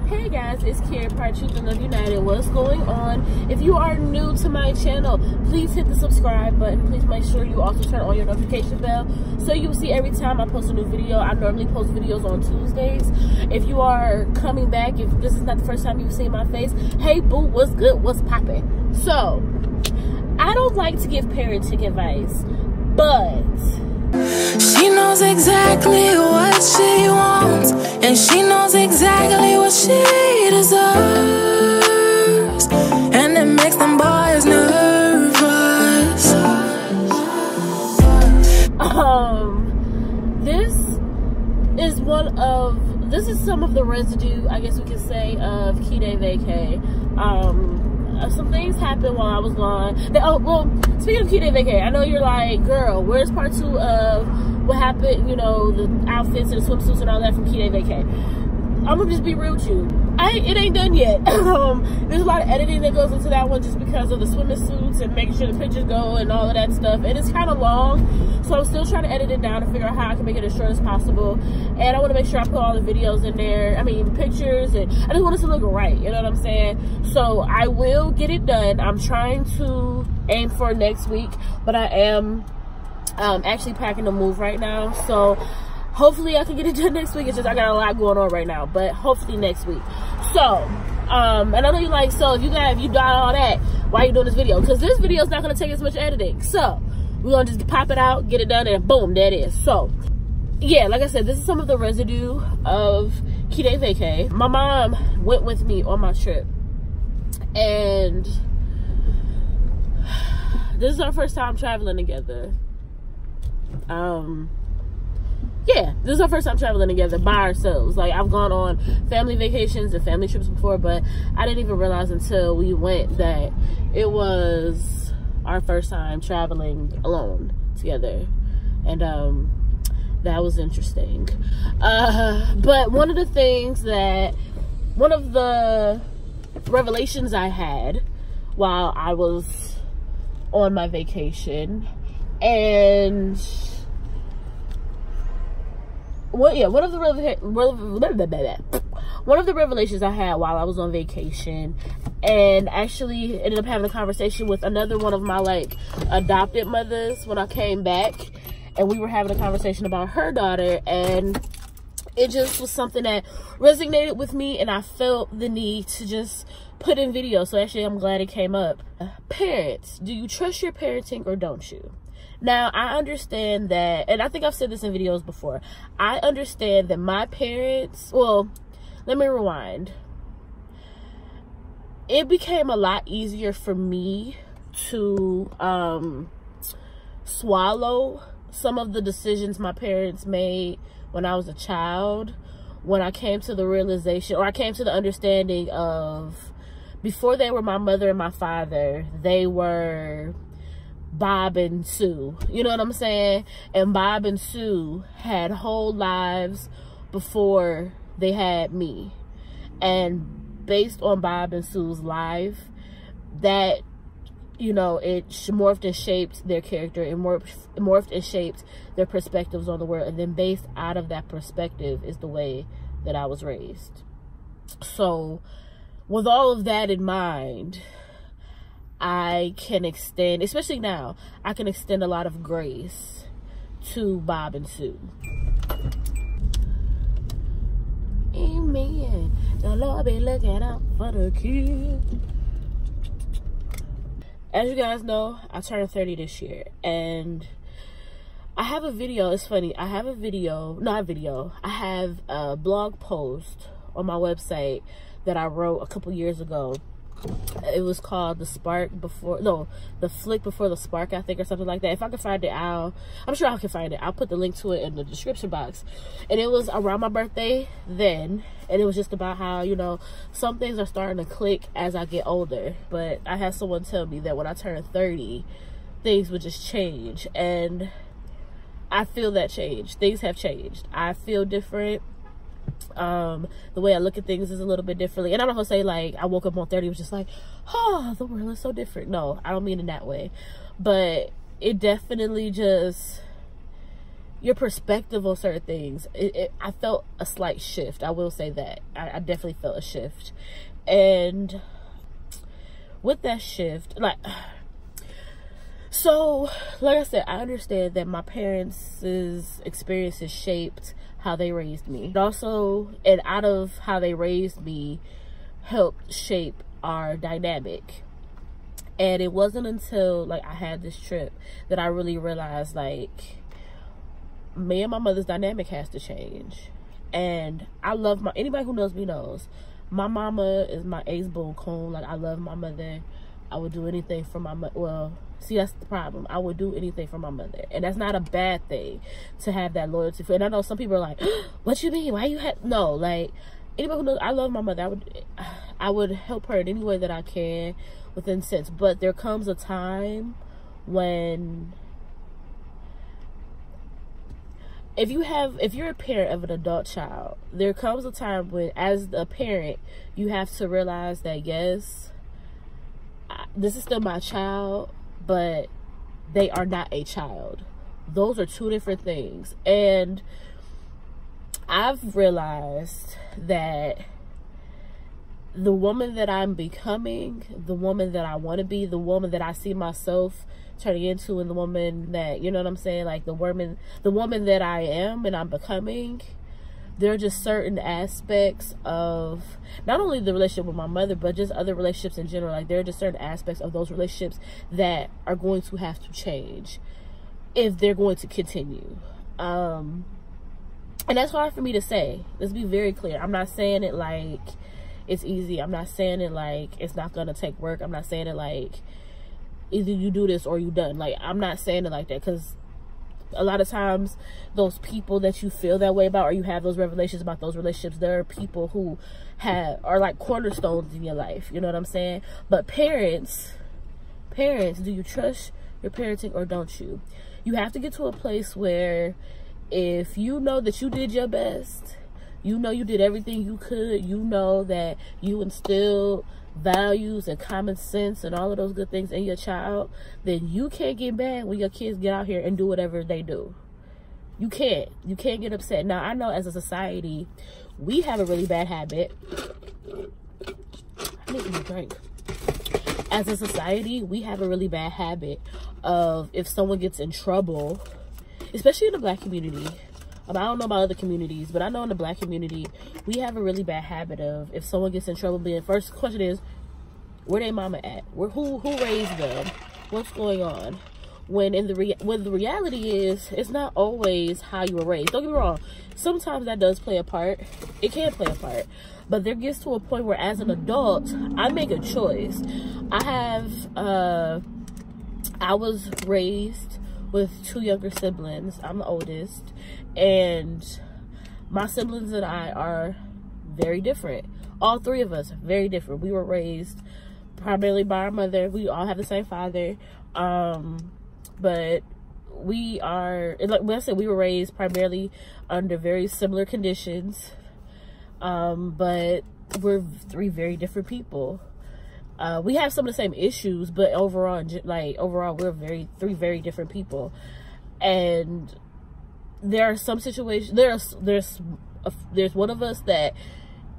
Hey guys, it's Kira, part Truth and Love United. What's going on? If you are new to my channel, please hit the subscribe button. Please make sure you also turn on your notification bell so you will see every time I post a new video. I normally post videos on Tuesdays. If you are coming back, if this is not the first time you've seen my face, hey boo, what's good, what's poppin'? So, I don't like to give parenting advice, but she knows exactly what she wants, and she knows exactly what she deserves, and it makes them boys nervous. This is some of the residue, I guess we could say, of Key Day Vacay. Some things happened while I was gone. Well, speaking of Key Day Vacay, I know you're like, girl, where's part 2 of what happened, you know, the outfits and the swimsuits and all that from Key Day Vacay? I'm gonna just be real with you. It ain't done yet. There's a lot of editing that goes into that one just because of the swimming suits and making sure the pictures go and all of that stuff. And it's kind of long, so I'm still trying to edit it down and figure out how I can make it as short as possible. And I want to make sure I put all the videos in there. I mean, pictures, and I just want it to look right. You know what I'm saying? So I will get it done. I'm trying to aim for next week, but I am actually packing to move right now. So hopefully I can get it done next week. It's just I got a lot going on right now, but hopefully next week. So, and I know you're like, so if you done all that, why are you doing this video? Because this video is not going to take as much editing. So, we're going to just pop it out, get it done, and boom, there it is. So, yeah, like I said, this is some of the residue of Key Day Vacay. My mom went with me on my trip, and this is our first time traveling together. Yeah, this is our first time traveling together by ourselves. Like, I've gone on family vacations and family trips before, but I didn't even realize until we went that it was our first time traveling alone together. And that was interesting. But one of the revelations I had while I was on my vacation, and one of the revelations I had while I was on vacation, and actually ended up having a conversation with another one of my like adopted mothers when I came back, and we were having a conversation about her daughter, and it just was something that resonated with me, and I felt the need to just put in video. So actually I'm glad it came up. Parents, do you trust your parenting or don't you? Now, I understand that, and I think I've said this in videos before, I understand that my parents, well, let me rewind. It became a lot easier for me to swallow some of the decisions my parents made when I was a child, when I came to the realization, or I came to the understanding of, before they were my mother and my father, they were Bob and Sue, you know what I'm saying? And Bob and Sue had whole lives before they had me, and based on Bob and Sue's life, that, you know, it morphed and shaped their character, and morphed and shaped their perspectives on the world, and then based out of that perspective is the way that I was raised. So with all of that in mind, I can extend, especially now, I can extend a lot of grace to Bob and Sue. Amen. The Lord be looking out for the kids. As you guys know, I turned 30 this year, and I have a video. It's funny. I have a blog post on my website that I wrote a couple years ago. It was called the flick before the spark, I think, or something like that. If I can find it, I'm sure I can find it. I'll put the link to it in the description box. And it was around my birthday then, and it was just about how, you know, some things are starting to click as I get older. But I had someone tell me that when I turned 30, things would just change, and I feel that change. Things have changed. I feel different. The way I look at things is a little bit differently, and I'm not gonna say like I woke up on 30 was just like, oh, the world is so different. No, I don't mean in that way, but it definitely just your perspective on certain things. I felt a slight shift. I will say that. I definitely felt a shift. And with that shift, like, so, like I said, I understand that my parents' experiences shaped how they raised me. But also, and out of how they raised me, helped shape our dynamic. And it wasn't until, like, I had this trip that I really realized, like, me and my mother's dynamic has to change. And I love anybody who knows me knows, my mama is my ace boon coon. Like, I love my mother. I would do anything for my mother. Well, see, that's the problem. I would do anything for my mother. And that's not a bad thing to have that loyalty for. And I know some people are like, what you mean? Why you have... No, like, anybody who knows, I love my mother. I would help her in any way that I can within sense. But there comes a time when... If you're a parent of an adult child, there comes a time when, as a parent, you have to realize that, yes, this is still my child, but they are not a child. Those are two different things. And I've realized that the woman that I'm becoming, the woman that I want to be, the woman that I see myself turning into, and the woman that, you know what I'm saying, like the woman that I am and I'm becoming, there are just certain aspects of not only the relationship with my mother, but just other relationships in general. Like, there are just certain aspects of those relationships that are going to have to change if they're going to continue. And that's hard for me to say. Let's be very clear. I'm not saying it like it's easy. I'm not saying it like it's not gonna take work. I'm not saying it like either you do this or you done. Like, I'm not saying it like that, because a lot of times those people that you feel that way about, or you have those revelations about those relationships, there are people who are like cornerstones in your life, you know what I'm saying? But parents, do you trust your parenting or don't you? You have to get to a place where if you know that you did your best, you know you did everything you could, you know that you instilled values and common sense and all of those good things in your child, then you can't get mad when your kids get out here and do whatever they do. You can't get upset. Now, I know as a society, we have a really bad habit. I need a drink. As a society, we have a really bad habit of, if someone gets in trouble, especially in the Black community, I don't know about other communities, but I know in the Black community, we have a really bad habit of, if someone gets in trouble, being first question is, where they mama at? Who raised them? What's going on? When the reality is, it's not always how you were raised. Don't get me wrong. Sometimes that does play a part. It can play a part. But there gets to a point where, as an adult, I make a choice. I was raised with 2 younger siblings. I'm the oldest. And my siblings and I are very different. All 3 of us, very different. We were raised primarily by our mother. We all have the same father. But we are, like I said, we were raised primarily under very similar conditions. But we're 3 very different people. We have some of the same issues, but overall, we're 3 very different people. And there are some situations, there's one of us that,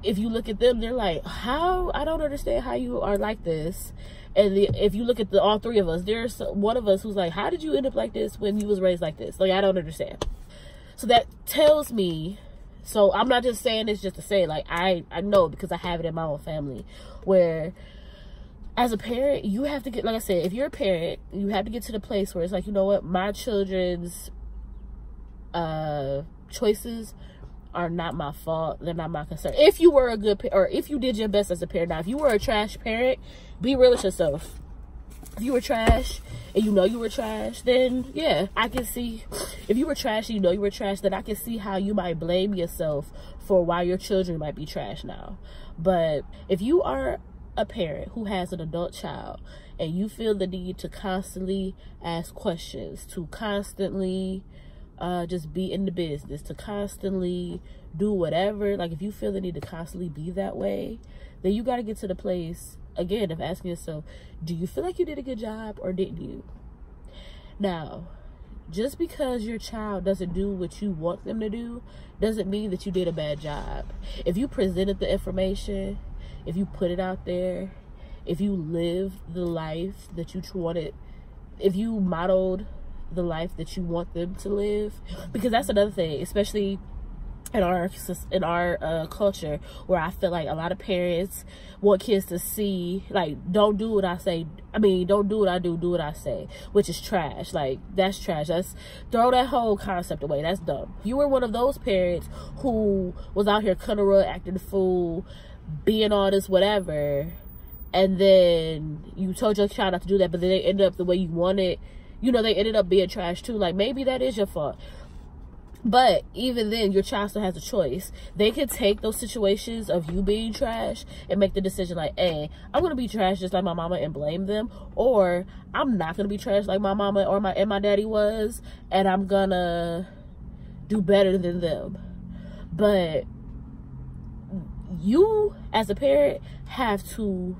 if you look at them, they're like, how? I don't understand how you are like this. And if you look at all 3 of us, there's one of us who's like, how did you end up like this when you was raised like this? Like, I don't understand. So that tells me, so I'm not just saying this just to say, like, I know, because I have it in my own family, where as a parent, you have to get, like I said, if you're a parent, you have to get to the place where it's like, you know what, my children's choices are not my fault. They're not my concern. If you were a good parent, or if you did your best as a parent. Now, if you were a trash parent, be real with yourself. If you were trash and you know you were trash, then yeah, I can see. If you were trash and you know you were trash, then I can see how you might blame yourself for why your children might be trash now. But if you are a parent who has an adult child and you feel the need to constantly ask questions, to constantly just be in the business, to constantly do whatever, like, if you feel the need to constantly be that way, then you got to get to the place, again, of asking yourself, do you feel like you did a good job or didn't you? Now, just because your child doesn't do what you want them to do doesn't mean that you did a bad job. If you presented the information, if you put it out there, if you lived the life that you wanted, if you modeled the life that you want them to live, because that's another thing, especially in our culture, where I feel like a lot of parents want kids to see, like, don't do what I say. I mean, don't do what I do what I say, which is trash. Like, that's trash. That's, throw that whole concept away. That's dumb. If you were one of those parents who was out here cutting a rug, acting the fool, being all this whatever, and then you told your child not to do that, but then they ended up the way you wanted, you know, they ended up being trash too. Like, maybe that is your fault. But even then, your child still has a choice. They can take those situations of you being trash and make the decision like, hey, I'm going to be trash just like my mama and blame them. Or I'm not going to be trash like my mama or my daddy was, and I'm going to do better than them. But you, as a parent, have to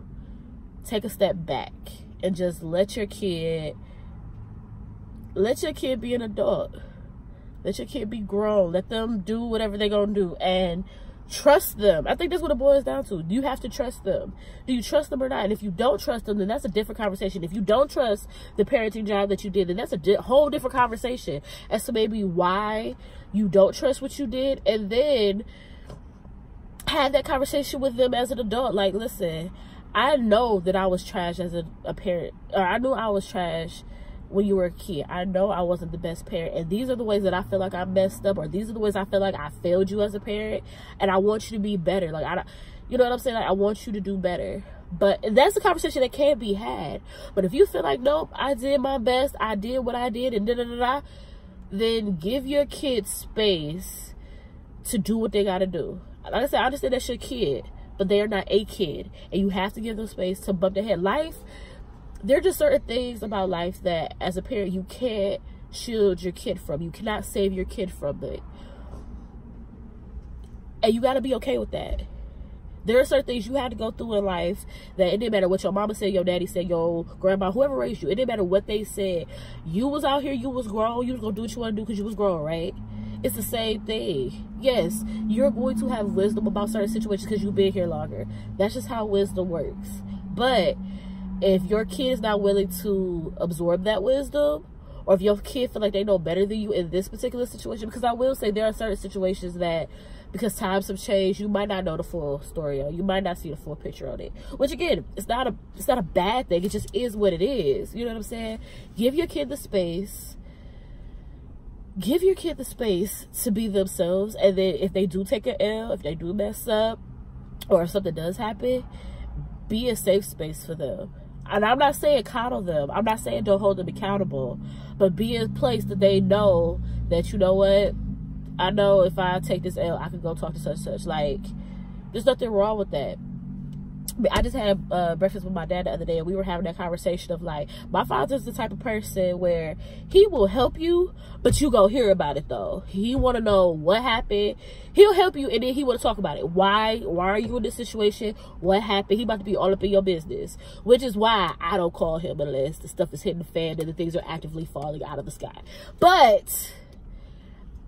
take a step back and just let your kid be an adult. Let your kid be grown. Let them do whatever they're going to do. And trust them. I think that's what it boils down to. You have to trust them. Do you trust them or not? And if you don't trust them, then that's a different conversation. If you don't trust the parenting job that you did, then that's a whole different conversation as to maybe why you don't trust what you did. And then have that conversation with them as an adult. Like, listen, I know that I was trash as a parent. Or I knew I was trash when you were a kid. I know I wasn't the best parent, and these are the ways that I feel like I messed up, or these are the ways I feel like I failed you as a parent, and I want you to be better. Like, you know what I'm saying? Like, I want you to do better. But that's a conversation that can be had. But if you feel like, nope, I did my best, I did what I did, and da-da-da-da, then give your kids space to do what they gotta do. Like I said, I understand that's your kid, but they are not a kid, and you have to give them space to bump their head. Life, there are just certain things about life that, as a parent, you can't shield your kid from. You cannot save your kid from it. And you got to be okay with that. There are certain things you had to go through in life that it didn't matter what your mama said, your daddy said, your grandma, whoever raised you. It didn't matter what they said. You was out here, you was grown, you was going to do what you want to do because you was grown, right? It's the same thing. Yes, you're going to have wisdom about certain situations because you've been here longer. That's just how wisdom works. But if your kid is not willing to absorb that wisdom, or if your kid feel like they know better than you in this particular situation, because I will say there are certain situations that, because times have changed, you might not know the full story on. You might not see the full picture on it. Which again, it's not a bad thing. It just is what it is. You know what I'm saying? Give your kid the space. Give your kid the space to be themselves, and then if they do take an L, if they do mess up, or if something does happen, be a safe space for them. And I'm not saying coddle them. I'm not saying don't hold them accountable. But be a place that they know that, you know what, I know if I take this L, I can go talk to such. Like, there's nothing wrong with that. I just had breakfast with my dad the other day, and we were having that conversation of, like, my father's the type of person where he will help you, but you go hear about it, though. He want to know what happened. He'll help you, and then he want to talk about it. Why are you in this situation? What happened? He about to be all up in your business, which is why I don't call him unless the stuff is hitting the fan and the things are actively falling out of the sky. But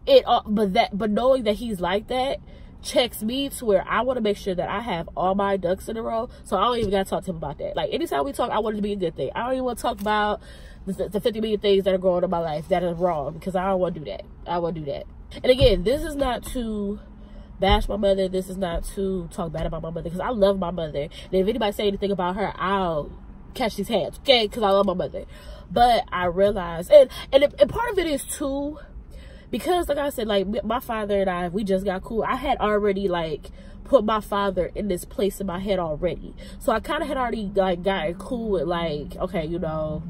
knowing that he's like that checks me to where I want to make sure that I have all my ducks in a row. So I don't even got to talk to him about that. Like, anytime we talk, I want it to be a good thing. I don't even want to talk about the 50 million things that are going on in my life that are wrong, because I don't want to do that. I won't do that. And again, this is not to bash my mother. This is not to talk bad about my mother, because I love my mother. And if anybody say anything about her, I'll catch these hands, okay? Because I love my mother. But I realize, and part of it is too, because, like I said, like, my father and I, we just got cool. I had already, like, put my father in this place in my head already. So I kind of had already, like, gotten cool with, like, okay, you know,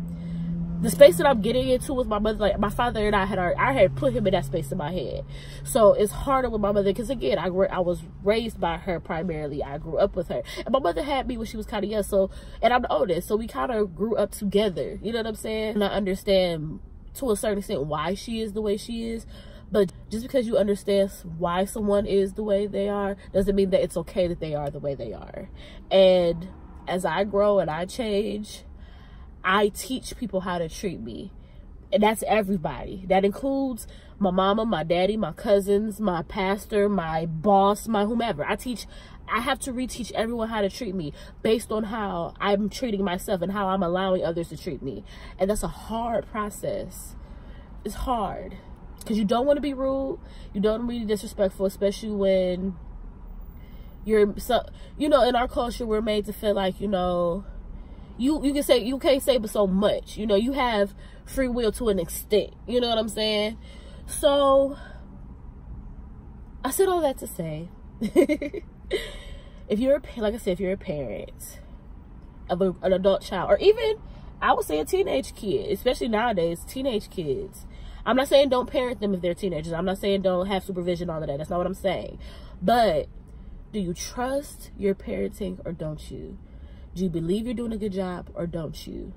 the space that I'm getting into with my mother, like, my father and I had put him in that space in my head. So it's harder with my mother, because, again, I was raised by her primarily. I grew up with her. And my mother had me when she was kind of young, so, and I'm the oldest, so we kind of grew up together. You know what I'm saying? And I understand to a certain extent why she is the way she is, but just because you understand why someone is the way they are doesn't mean that it's okay that they are the way they are. And as I grow and I change, I teach people how to treat me. And that's everybody. That includes my mama, my daddy, my cousins, my pastor, my boss, my whomever. I have to reteach everyone how to treat me based on how I'm treating myself and how I'm allowing others to treat me. And that's a hard process. It's hard because you don't want to be rude. You don't want to be disrespectful, especially when you're, so, you know, in our culture, we're made to feel like, you know, you can't say but so much. You know, you have free will to an extent. You know what I'm saying? So I said all that to say, if you're, like I said, if you're a parent of an adult child, or even, I would say, a teenage kid, especially nowadays, teenage kids. I'm not saying don't parent them if they're teenagers. I'm not saying don't have supervision, all of that. That's not what I'm saying. But do you trust your parenting or don't you? Do you believe you're doing a good job or don't you?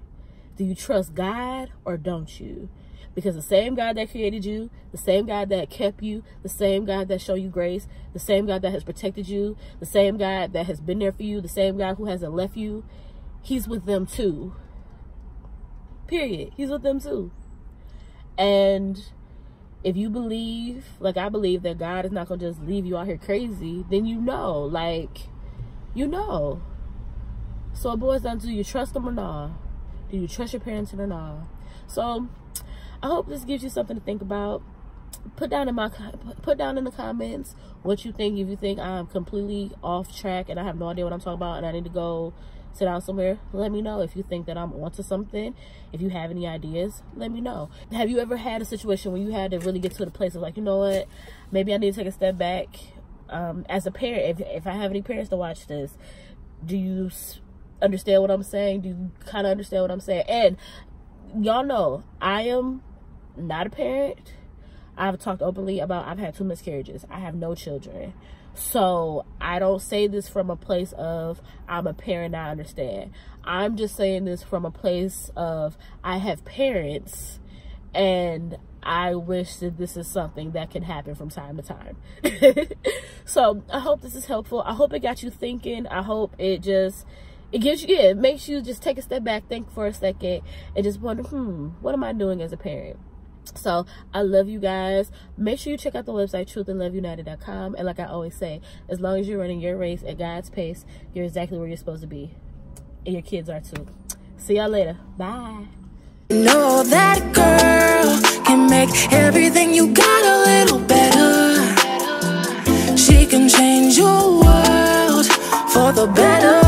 Do you trust God or don't you? Because the same God that created you, the same God that kept you, the same God that showed you grace, the same God that has protected you, the same God that has been there for you, the same God who hasn't left you, he's with them too. Period. He's with them too. And if you believe, like I believe, that God is not going to just leave you out here crazy, then you know, like, you know. So it boils down to, do you trust them or not? Do you trust your parents or not? So I hope this gives you something to think about. Put down in the comments what you think. If you think I'm completely off track and I have no idea what I'm talking about and I need to go sit down somewhere, let me know. If you think that I'm onto something, if you have any ideas, let me know. Have you ever had a situation where you had to really get to the place of like, you know what, maybe I need to take a step back? As a parent, if I have any parents to watch this, do you understand what I'm saying? Do you kind of understand what I'm saying? And y'all know I am not a parent. I've talked openly about I've had 2 miscarriages. I have no children. So I don't say this from a place of I'm a parent, I understand. I'm just saying this from a place of I have parents and I wish that this is something that can happen from time to time. So I hope this is helpful. I hope it got you thinking. I hope it gives you, it makes you just take a step back, think for a second, and just wonder, what am I doing as a parent? So I love you guys. Make sure you check out the website truthandloveunited.com. And like I always say, as long as you're running your race at God's pace, you're exactly where you're supposed to be, and your kids are too. See y'all later. Bye. You know that girl can make everything you got a little better. She can change your world for the better.